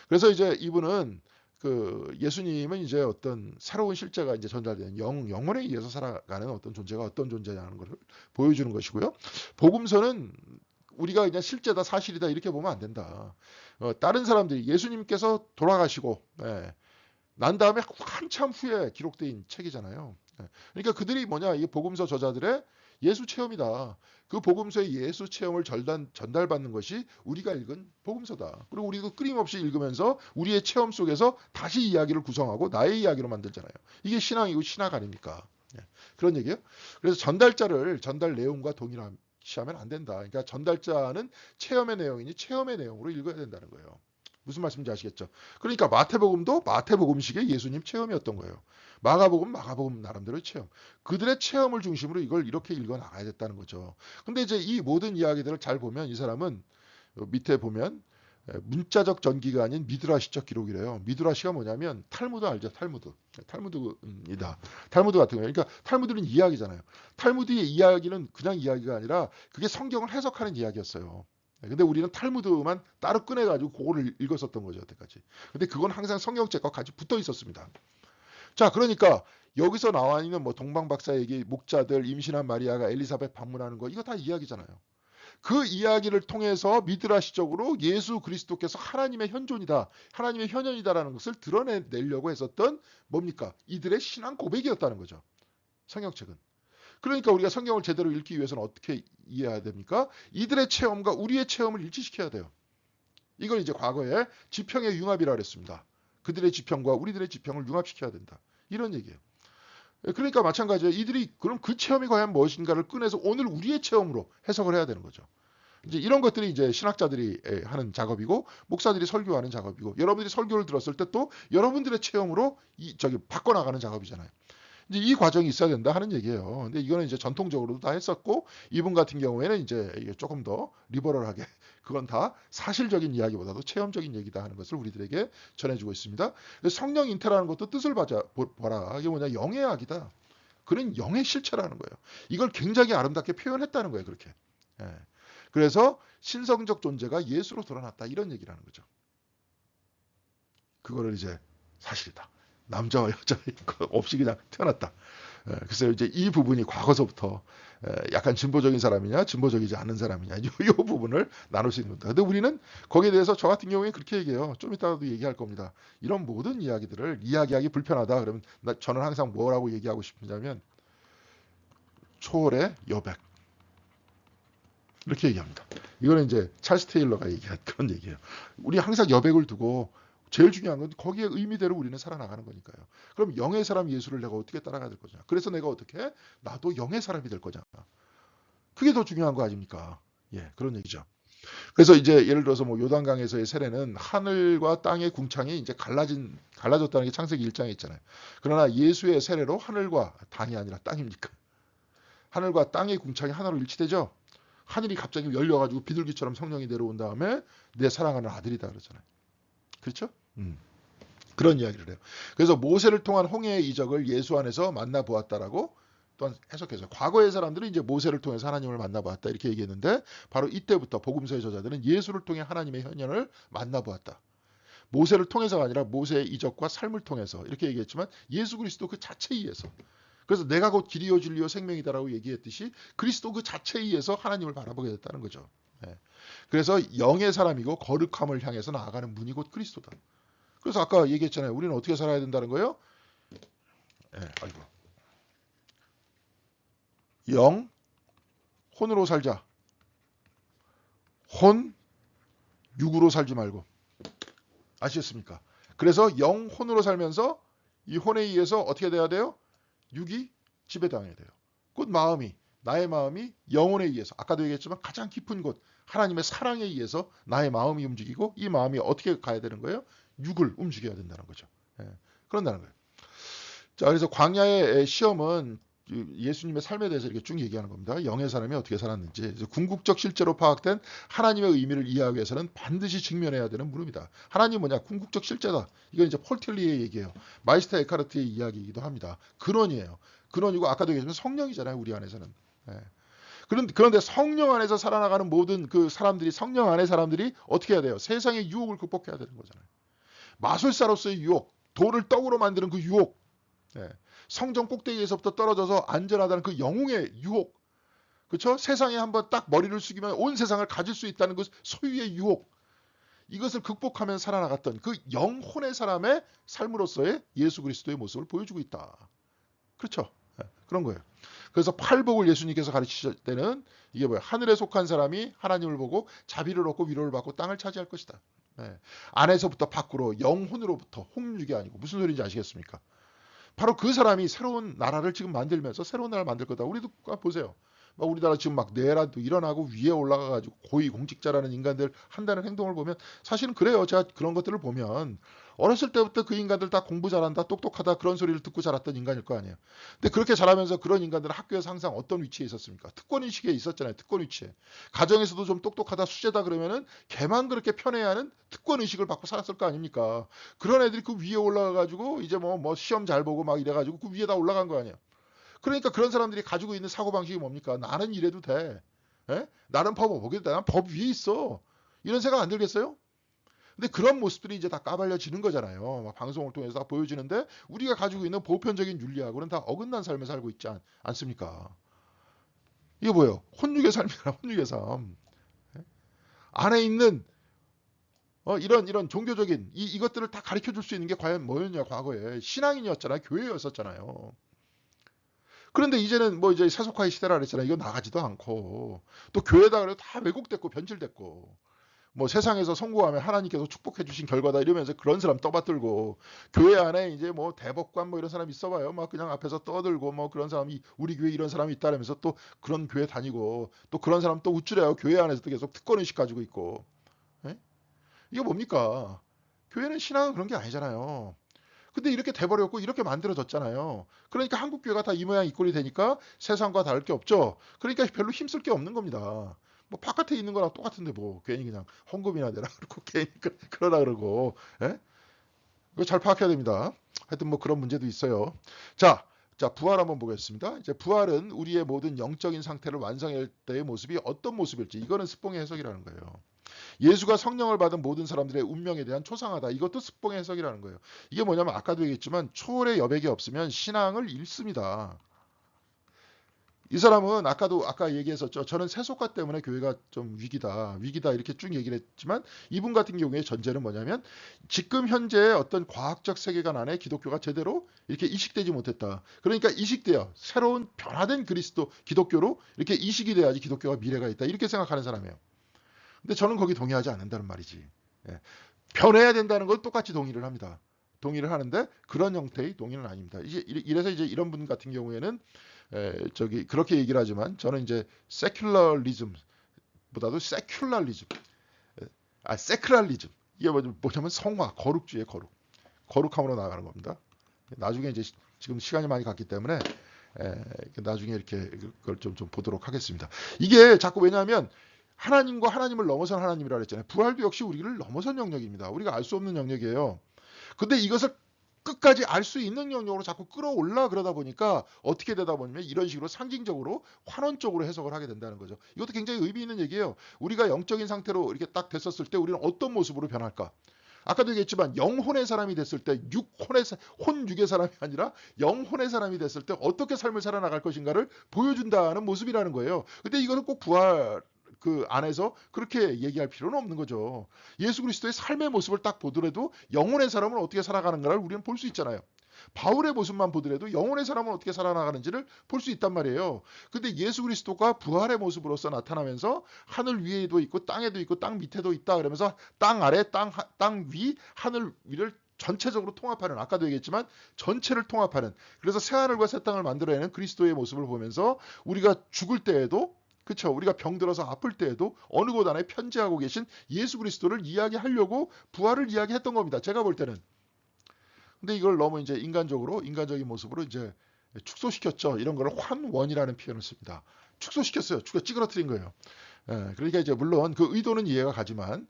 그래서 이제 이분은 그 예수님은 이제 어떤 새로운 실제가 이제 전달되는 영혼에 의해서 살아가는 어떤 존재가 어떤 존재냐는 것을 보여주는 것이고요. 복음서는 우리가 그냥 실제다 사실이다 이렇게 보면 안 된다. 다른 사람들이 예수님께서 돌아가시고 난 다음에 한참 후에 기록된 책이잖아요. 그러니까 그들이 뭐냐, 이 복음서 저자들의 예수 체험이다. 그 복음서의 예수 체험을 전달받는 것이 우리가 읽은 복음서다. 그리고 우리도 끊임없이 읽으면서 우리의 체험 속에서 다시 이야기를 구성하고 나의 이야기로 만들잖아요. 이게 신앙이고 신학 아닙니까? 그런 얘기예요. 그래서 전달자를 전달 내용과 동일시하면 안 된다. 그러니까 전달자는 체험의 내용이니 체험의 내용으로 읽어야 된다는 거예요. 무슨 말씀인지 아시겠죠? 그러니까 마태복음도 마태복음식의 예수님 체험이었던 거예요. 마가복음 마가복음 나름대로의 체험. 그들의 체험을 중심으로 이걸 이렇게 읽어 나가야 됐다는 거죠. 근데 이제 이 모든 이야기들을 잘 보면 이 사람은 밑에 보면 문자적 전기가 아닌 미드라시적 기록이래요. 미드라시가 뭐냐면 탈무드 알죠? 탈무드. 탈무드이다. 탈무드 같은 거예요. 그러니까 탈무드는 이야기잖아요. 탈무드의 이야기는 그냥 이야기가 아니라 그게 성경을 해석하는 이야기였어요. 근데 우리는 탈무드만 따로 꺼내가지고 그거를 읽었었던 거죠, 여태까지. 근데 그건 항상 성경책과 같이 붙어 있었습니다. 자, 그러니까 여기서 나와 있는 뭐 동방박사 얘기, 목자들, 임신한 마리아가 엘리사벳 방문하는 거, 이거 다 이야기잖아요. 그 이야기를 통해서 미드라시적으로 예수 그리스도께서 하나님의 현존이다, 하나님의 현현이다라는 것을 드러내려고 했었던 뭡니까? 이들의 신앙 고백이었다는 거죠. 성경책은. 그러니까 우리가 성경을 제대로 읽기 위해서는 어떻게 이해해야 됩니까? 이들의 체험과 우리의 체험을 일치시켜야 돼요. 이걸 이제 과거에 지평의 융합이라고 했습니다. 그들의 지평과 우리들의 지평을 융합시켜야 된다. 이런 얘기예요. 그러니까 마찬가지예요. 이들이 그럼 그 체험이 과연 무엇인가를 꺼내서 오늘 우리의 체험으로 해석을 해야 되는 거죠. 이제 이런 것들이 이제 신학자들이 하는 작업이고 목사들이 설교하는 작업이고 여러분들이 설교를 들었을 때 또 여러분들의 체험으로 바꿔나가는 작업이잖아요. 이제 이 과정이 있어야 된다 하는 얘기예요. 근데 이거는 이제 전통적으로도 다 했었고 이분 같은 경우에는 이제 이게 조금 더 리버럴하게 그건 다 사실적인 이야기보다도 체험적인 얘기다 하는 것을 우리들에게 전해주고 있습니다. 성령 잉태라는 것도 뜻을 보라. 이게 뭐냐, 영의 약이다. 그런 영의 실체라는 거예요. 이걸 굉장히 아름답게 표현했다는 거예요. 그렇게. 그래서 신성적 존재가 예수로 드러났다 이런 얘기라는 거죠. 그거를 이제 사실이다. 남자와 여자 없이 그냥 태어났다. 그래서 이제 이 부분이 과거서부터 약간 진보적인 사람이냐 진보적이지 않은 사람이냐 이 부분을 나눌 수 있는 겁니다. 근데 우리는 거기에 대해서 저 같은 경우에 그렇게 얘기해요. 좀 이따가도 얘기할 겁니다. 이런 모든 이야기들을 이야기하기 불편하다 그러면 저는 항상 뭐라고 얘기하고 싶으냐면 초월의 여백 이렇게 얘기합니다. 이거는 이제 찰스 테일러가 얘기한 그런 얘기예요. 우리 항상 여백을 두고 제일 중요한 건 거기에 의미대로 우리는 살아나가는 거니까요. 그럼 영의 사람 예수를 내가 어떻게 따라가야 될 거냐. 그래서 내가 어떻게 나도 영의 사람이 될 거냐. 그게 더 중요한 거 아닙니까? 예, 그런 얘기죠. 그래서 이제 예를 들어서 뭐 요단강에서의 세례는 하늘과 땅의 궁창이 이제 갈라졌다는 게 창세기 1장에 있잖아요. 그러나 예수의 세례로 하늘과 땅이 아니라 땅입니까? 하늘과 땅의 궁창이 하나로 일치되죠. 하늘이 갑자기 열려가지고 비둘기처럼 성령이 내려온 다음에 내 사랑하는 아들이다 그러잖아요. 그렇죠? 그런 이야기를 해요. 그래서 모세를 통한 홍해의 이적을 예수 안에서 만나보았다라고 또한 해석해서 과거의 사람들은 이제 모세를 통해서 하나님을 만나보았다 이렇게 얘기했는데 바로 이때부터 복음서의 저자들은 예수를 통해 하나님의 현현을 만나보았다. 모세를 통해서가 아니라 모세의 이적과 삶을 통해서 이렇게 얘기했지만 예수 그리스도 그 자체에 의해서 그래서 내가 곧 길이요 진리요 생명이다라고 얘기했듯이 그리스도 그 자체에 의해서 하나님을 바라보게 됐다는 거죠. 그래서 영의 사람이고 거룩함을 향해서 나아가는 문이 곧 그리스도다. 그래서 아까 얘기했잖아요. 우리는 어떻게 살아야 된다는 거예요? 아이고. 영, 혼으로 살자. 혼, 육으로 살지 말고. 아시겠습니까? 그래서 영, 혼으로 살면서 이 혼에 의해서 어떻게 돼야 돼요? 육이 지배당해야 돼요. 곧 나의 마음이 영혼에 의해서 아까도 얘기했지만 가장 깊은 곳 하나님의 사랑에 의해서 나의 마음이 움직이고 이 마음이 어떻게 가야 되는 거예요? 육을 움직여야 된다는 거죠. 그런다는 거예요. 자, 그래서 광야의 시험은 예수님의 삶에 대해서 이렇게 쭉 얘기하는 겁니다. 영의 사람이 어떻게 살았는지. 그래서 궁극적 실제로 파악된 하나님의 의미를 이해하기 위해서는 반드시 직면해야 되는 물음이다. 하나님 뭐냐? 궁극적 실제다. 이건 이제 폴 틸리의 얘기예요. 마이스터 에카르트의 이야기이기도 합니다. 근원이에요. 근원이고 아까도 얘기했지만 성령이잖아요. 우리 안에서는. 예. 그런데 성령 안에서 살아나가는 모든 그 사람들이, 성령 안의 사람들이 어떻게 해야 돼요? 세상의 유혹을 극복해야 되는 거잖아요. 마술사로서의 유혹, 돌을 떡으로 만드는 그 유혹, 예. 성전 꼭대기에서부터 떨어져서 안전하다는 그 영웅의 유혹, 그렇죠? 세상에 한번 딱 머리를 숙이면 온 세상을 가질 수 있다는 그 소유의 유혹, 이것을 극복하면 살아나갔던 그 영혼의 사람의 삶으로서의 예수 그리스도의 모습을 보여주고 있다. 그렇죠? 예, 그런 거예요. 그래서 팔복을 예수님께서 가르치실 때는 이게 뭐야? 하늘에 속한 사람이 하나님을 보고 자비를 얻고 위로를 받고 땅을 차지할 것이다. 예. 안에서부터 밖으로, 영혼으로부터, 홍육이 아니고. 무슨 소리인지 아시겠습니까? 바로 그 사람이 새로운 나라를 지금 만들면서 새로운 나라를 만들 거다. 우리도 보세요. 우리나라 지금 막 내란도 일어나고 위에 올라가가지고 고위 공직자라는 인간들 한다는 행동을 보면 사실은 그래요. 제가 그런 것들을 보면 어렸을 때부터 그 인간들 다 공부 잘한다, 똑똑하다 그런 소리를 듣고 자랐던 인간일 거 아니에요. 근데 그렇게 자라면서 그런 인간들은 학교에서 항상 어떤 위치에 있었습니까? 특권의식에 있었잖아요. 특권위치에. 가정에서도 좀 똑똑하다, 수재다 그러면은 걔만 그렇게 편해야 하는 특권의식을 받고 살았을 거 아닙니까? 그런 애들이 그 위에 올라가가지고 이제 뭐 시험 잘 보고 막 이래가지고 그 위에다 올라간 거 아니에요. 그러니까 그런 사람들이 가지고 있는 사고방식이 뭡니까? 나는 이래도 돼. 예? 나는 법 어기도 돼. 난 법 위에 있어. 이런 생각 안 들겠어요? 근데 그런 모습들이 이제 다 까발려지는 거잖아요. 막 방송을 통해서 다 보여지는데 우리가 가지고 있는 보편적인 윤리하고는 다 어긋난 삶을 살고 있지 않습니까? 이게 뭐예요? 혼육의 삶이라 혼육의 삶. 예? 안에 있는 이런 종교적인 이것들을 다 가르쳐 줄 수 있는 게 과연 뭐였냐, 과거에. 신앙인이었잖아요. 교회였었잖아요. 그런데 이제는 뭐 이제 세속화의 시대라 그랬잖아요. 이거 나가지도 않고. 또 교회다 그래도 다 왜곡됐고 변질됐고. 뭐 세상에서 성공하면 하나님께서 축복해 주신 결과다 이러면서 그런 사람 떠받들고, 교회 안에 이제 뭐 대법관 뭐 이런 사람 있어봐요. 막 그냥 앞에서 떠들고 뭐 그런 사람이, 우리 교회 이런 사람이 있다면서 또 그런 교회 다니고, 또 그런 사람 또 우쭐해요. 교회 안에서도 계속 특권의식 가지고 있고. 예? 이게 뭡니까? 교회는 신앙은 그런 게 아니잖아요. 근데 이렇게 돼버렸고 이렇게 만들어졌잖아요. 그러니까 한국 교회가 다 이 모양 이 꼴이 되니까 세상과 다를 게 없죠. 그러니까 별로 힘쓸 게 없는 겁니다. 뭐 바깥에 있는 거랑 똑같은데 뭐 괜히 그냥 헌금이나 내라 그러고 괜히 그러라 그러고. 예? 이거 잘 파악해야 됩니다. 하여튼 뭐 그런 문제도 있어요. 자, 부활 한번 보겠습니다. 이제 부활은 우리의 모든 영적인 상태를 완성할 때의 모습이 어떤 모습일지, 이거는 스뽕의 해석이라는 거예요. 예수가 성령을 받은 모든 사람들의 운명에 대한 초상화다. 이것도 스뽕의 해석이라는 거예요. 이게 뭐냐면 아까도 얘기했지만 초월의 여백이 없으면 신앙을 잃습니다. 이 사람은 아까 얘기했었죠. 저는 세속화 때문에 교회가 좀 위기다 이렇게 쭉 얘기를 했지만, 이분 같은 경우에 전제는 뭐냐면 지금 현재의 어떤 과학적 세계관 안에 기독교가 제대로 이렇게 이식되지 못했다. 그러니까 이식돼요. 새로운 변화된 기독교로 이렇게 이식이 돼야지 기독교가 미래가 있다. 이렇게 생각하는 사람이에요. 근데 저는 거기 동의하지 않는다는 말이지. 예. 변해야 된다는 걸 똑같이 동의를 합니다. 동의를 하는데 그런 형태의 동의는 아닙니다. 이래서 이제 이런 분 같은 경우에는 그렇게 얘기를 하지만, 저는 이제 세큘러리즘보다도 세큘라리즘, 세크랄리즘, 이게 뭐냐면 성화, 거룩주의 거룩함으로 나가는 겁니다. 나중에 이제 지금 시간이 많이 갔기 때문에 나중에 이렇게 그걸 좀 보도록 하겠습니다. 이게 자꾸, 왜냐하면 하나님과 하나님을 넘어선 하나님이라고 했잖아요. 부활도 역시 우리를 넘어선 영역입니다. 우리가 알 수 없는 영역이에요. 근데 이것을 끝까지 알 수 있는 영역으로 자꾸 끌어올라 그러다 보니까 어떻게 되다 보면 이런 식으로 상징적으로 환원적으로 해석을 하게 된다는 거죠. 이것도 굉장히 의미 있는 얘기예요. 우리가 영적인 상태로 이렇게 딱 됐었을 때 우리는 어떤 모습으로 변할까? 아까도 얘기했지만 영혼의 사람이 됐을 때, 혼육의 사람이 아니라 영혼의 사람이 됐을 때 어떻게 삶을 살아나갈 것인가를 보여준다는 모습이라는 거예요. 근데 이거는 꼭 부활 그 안에서 그렇게 얘기할 필요는 없는 거죠. 예수 그리스도의 삶의 모습을 딱 보더라도 영혼의 사람은 어떻게 살아가는가를 우리는 볼 수 있잖아요. 바울의 모습만 보더라도 영혼의 사람은 어떻게 살아나가는지를 볼 수 있단 말이에요. 근데 예수 그리스도가 부활의 모습으로서 나타나면서 하늘 위에도 있고 땅에도 있고 땅 밑에도 있다 그러면서 땅 아래, 땅 위, 하늘 위를 전체적으로 통합하는, 아까도 얘기했지만 전체를 통합하는, 그래서 새하늘과 새 땅을 만들어내는 그리스도의 모습을 보면서 우리가 죽을 때에도, 그렇죠, 우리가 병들어서 아플 때에도 어느 곳 안에 편재하고 계신 예수 그리스도를 이야기하려고 부활을 이야기했던 겁니다. 제가 볼 때는. 근데 이걸 너무 이제 인간적인 모습으로 이제 축소시켰죠. 이런 거를 환원이라는 표현을 씁니다. 축소시켰어요. 찌그러뜨린 거예요. 그러니까 이제 물론 그 의도는 이해가 가지만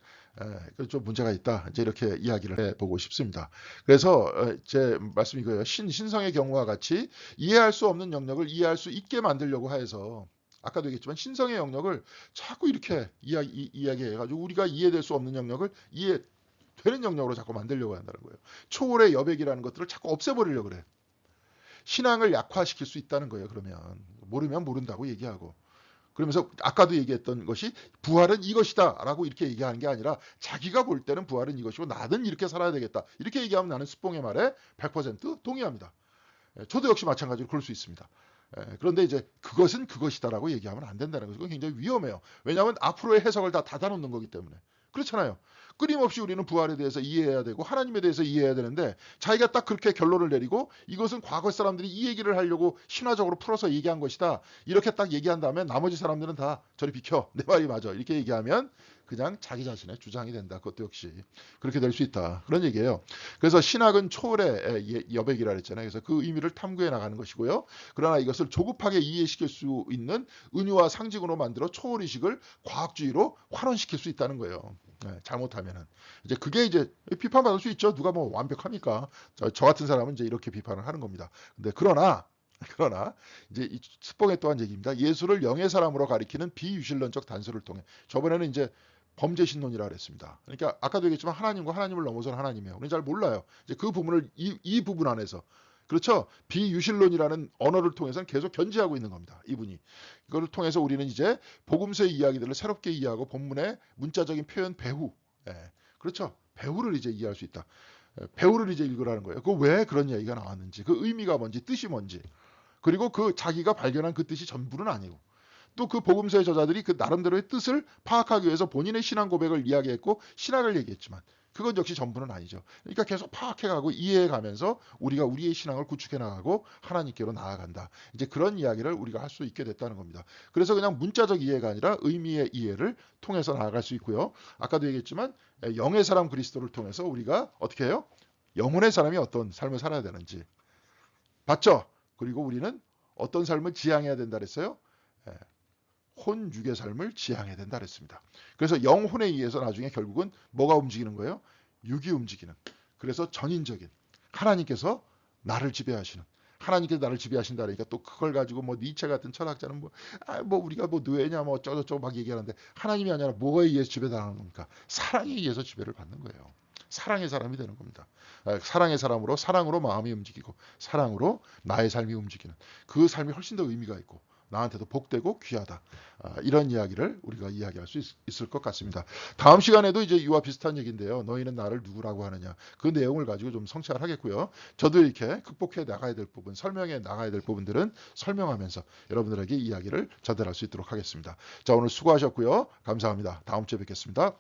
좀 문제가 있다. 이제 이렇게 이야기를 해보고 싶습니다. 그래서 제 말씀이 이거예요. 신성의 경우와 같이 이해할 수 없는 영역을 이해할 수 있게 만들려고 해서 아까도 얘기했지만 신성의 영역을 자꾸 이렇게 이야기해가지고 우리가 이해될 수 없는 영역을 이해되는 영역으로 자꾸 만들려고 한다는 거예요. 초월의 여백이라는 것들을 자꾸 없애버리려고 그래. 신앙을 약화시킬 수 있다는 거예요. 그러면 모르면 모른다고 얘기하고 그러면서 아까도 얘기했던 것이 부활은 이것이다 라고 이렇게 얘기하는 게 아니라 자기가 볼 때는 부활은 이것이고 나는 이렇게 살아야 되겠다 이렇게 얘기하면 나는 스뽕의 말에 100% 동의합니다. 저도 역시 마찬가지로 그럴 수 있습니다. 그런데 이제 그것은 그것이다라고 얘기하면 안 된다는 거죠. 그건 굉장히 위험해요. 왜냐하면 앞으로의 해석을 다 닫아놓는 거기 때문에. 그렇잖아요. 끊임없이 우리는 부활에 대해서 이해해야 되고 하나님에 대해서 이해해야 되는데 자기가 딱 그렇게 결론을 내리고 이것은 과거 사람들이 이 얘기를 하려고 신화적으로 풀어서 얘기한 것이다. 이렇게 딱 얘기한 다음에 나머지 사람들은 다 저리 비켜. 내 말이 맞아. 이렇게 얘기하면 그냥 자기 자신의 주장이 된다. 그것도 역시 그렇게 될 수 있다. 그런 얘기예요. 그래서 신학은 초월의 여백이라 그랬잖아요. 그래서 그 의미를 탐구해 나가는 것이고요. 그러나 이것을 조급하게 이해시킬 수 있는 은유와 상징으로 만들어 초월의식을 과학주의로 환원시킬 수 있다는 거예요. 잘못하면은 이제 그게 이제 비판받을 수 있죠. 누가 뭐 완벽합니까? 저 같은 사람은 이제 이렇게 비판을 하는 겁니다. 근데 그러나 이제 이 스뽕의 또한 얘기입니다. 예수를 영의 사람으로 가리키는 비유실론적 단서를 통해 저번에는 이제 범죄 신론이라 그랬습니다. 그러니까 아까도 얘기했지만 하나님과 하나님을 넘어선 하나님이에요. 우리는 잘 몰라요. 이제 그 부분을 이 부분 안에서 그렇죠. 비유실론이라는 언어를 통해서는 계속 견지하고 있는 겁니다. 이분이. 이거를 통해서 우리는 이제 복음서의 이야기들을 새롭게 이해하고 본문의 문자적인 표현 배후. 그렇죠. 배후를 이제 이해할 수 있다. 배후를 이제 읽으라는 거예요. 그 왜 그런 이야기가 나왔는지, 그 의미가 뭔지, 뜻이 뭔지. 그리고 그 자기가 발견한 그 뜻이 전부는 아니고 또 그 복음서의 저자들이 그 나름대로의 뜻을 파악하기 위해서 본인의 신앙 고백을 이야기했고 신학을 얘기했지만 그건 역시 전부는 아니죠. 그러니까 계속 파악해가고 이해해가면서 우리가 우리의 신앙을 구축해 나가고 하나님께로 나아간다. 이제 그런 이야기를 우리가 할 수 있게 됐다는 겁니다. 그래서 그냥 문자적 이해가 아니라 의미의 이해를 통해서 나아갈 수 있고요. 아까도 얘기했지만 영의 사람 그리스도를 통해서 우리가 어떻게 해요? 영혼의 사람이 어떤 삶을 살아야 되는지 봤죠? 그리고 우리는 어떤 삶을 지향해야 된다 그랬어요? 혼육의 삶을 지향해야 된다 그랬습니다. 그래서 영혼에 의해서 나중에 결국은 뭐가 움직이는 거예요? 육이 움직이는. 그래서 전인적인 하나님께서 나를 지배하시는 하나님께서 나를 지배하신다 그러니까 또 그걸 가지고 뭐 니체 같은 철학자는 뭐 우리가 뭐 뇌냐 뭐 어쩌고저쩌고 막 얘기하는데 하나님이 아니라 뭐에 의해서 지배당하는 겁니까? 사랑에 의해서 지배를 받는 거예요. 사랑의 사람이 되는 겁니다. 사랑의 사람으로 사랑으로 마음이 움직이고 사랑으로 나의 삶이 움직이는 그 삶이 훨씬 더 의미가 있고 나한테도 복되고 귀하다. 이런 이야기를 우리가 이야기할 수 있을 것 같습니다. 다음 시간에도 이제 이와 비슷한 얘기인데요. 너희는 나를 누구라고 하느냐. 그 내용을 가지고 좀 성찰을 하겠고요. 저도 이렇게 극복해 나가야 될 부분, 설명해 나가야 될 부분들은 설명하면서 여러분들에게 이야기를 전달할 수 있도록 하겠습니다. 자, 오늘 수고하셨고요. 감사합니다. 다음 주에 뵙겠습니다.